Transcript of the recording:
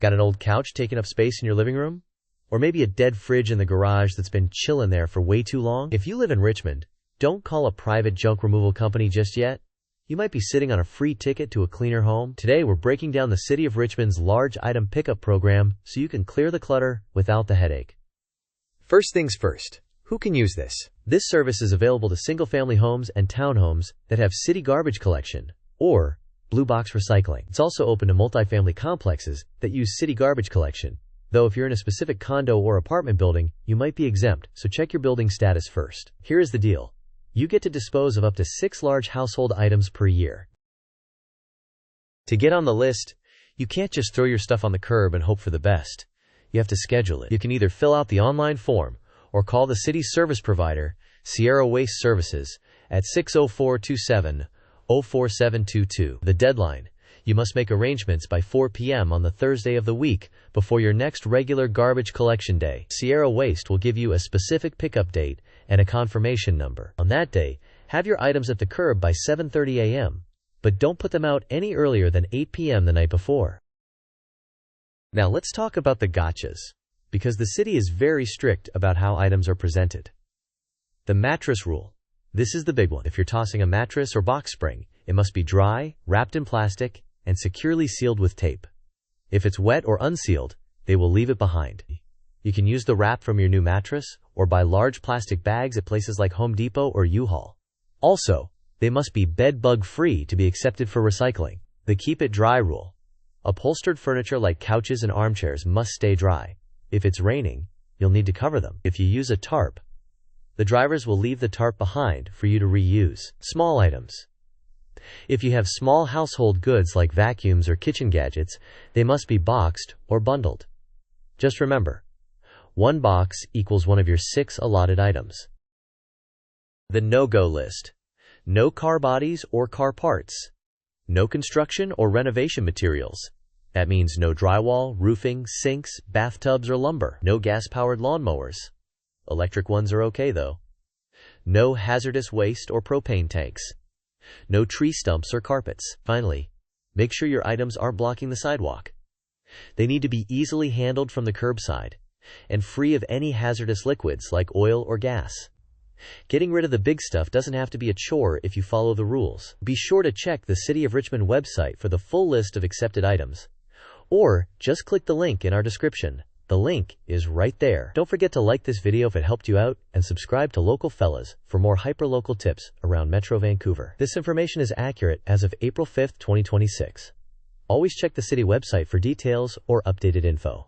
Got an old couch taking up space in your living room? Or maybe a dead fridge in the garage that's been chilling there for way too long? If you live in Richmond, don't call a private junk removal company just yet. You might be sitting on a free ticket to a cleaner home. Today we're breaking down the City of Richmond's large item pickup program so you can clear the clutter without the headache. First things first, who can use this? This service is available to single-family homes and townhomes that have city garbage collection or blue box recycling. It's also open to multifamily complexes that use city garbage collection. Though if you're in a specific condo or apartment building, you might be exempt, so check your building status first. Here is the deal. You get to dispose of up to 6 large household items per year. To get on the list, you can't just throw your stuff on the curb and hope for the best. You have to schedule it. You can either fill out the online form or call the city's service provider, Sierra Waste Services, at 604-27-04722. The deadline: you must make arrangements by 4 p.m. on the Thursday of the week before your next regular garbage collection day. Sierra Waste will give you a specific pickup date and a confirmation number. On that day, have your items at the curb by 7:30 a.m., but don't put them out any earlier than 8 p.m. the night before. Now let's talk about the gotchas, because the city is very strict about how items are presented. The mattress rule. This is the big one. If you're tossing a mattress or box spring, it must be dry, wrapped in plastic, and securely sealed with tape. If it's wet or unsealed, they will leave it behind. You can use the wrap from your new mattress or buy large plastic bags at places like Home Depot or U-Haul. Also, they must be bed bug free to be accepted for recycling. The keep it dry rule. Upholstered furniture like couches and armchairs must stay dry. If it's raining, you'll need to cover them. If you use a tarp, the drivers will leave the tarp behind for you to reuse. Small items. If you have small household goods like vacuums or kitchen gadgets, they must be boxed or bundled. Just remember, 1 box equals one of your 6 allotted items. The no-go list. No car bodies or car parts. No construction or renovation materials. That means no drywall, roofing, sinks, bathtubs, or lumber. No gas-powered lawnmowers. Electric ones are okay though. No hazardous waste or propane tanks. No tree stumps or carpets. Finally, make sure your items aren't blocking the sidewalk. They need to be easily handled from the curbside and free of any hazardous liquids like oil or gas. Getting rid of the big stuff doesn't have to be a chore if you follow the rules. Be sure to check the City of Richmond website for the full list of accepted items, or just click the link in our description. The link is right there. Don't forget to like this video if it helped you out, and subscribe to Local Fellas for more hyper-local tips around Metro Vancouver. This information is accurate as of April 5th, 2026. Always check the city website for details or updated info.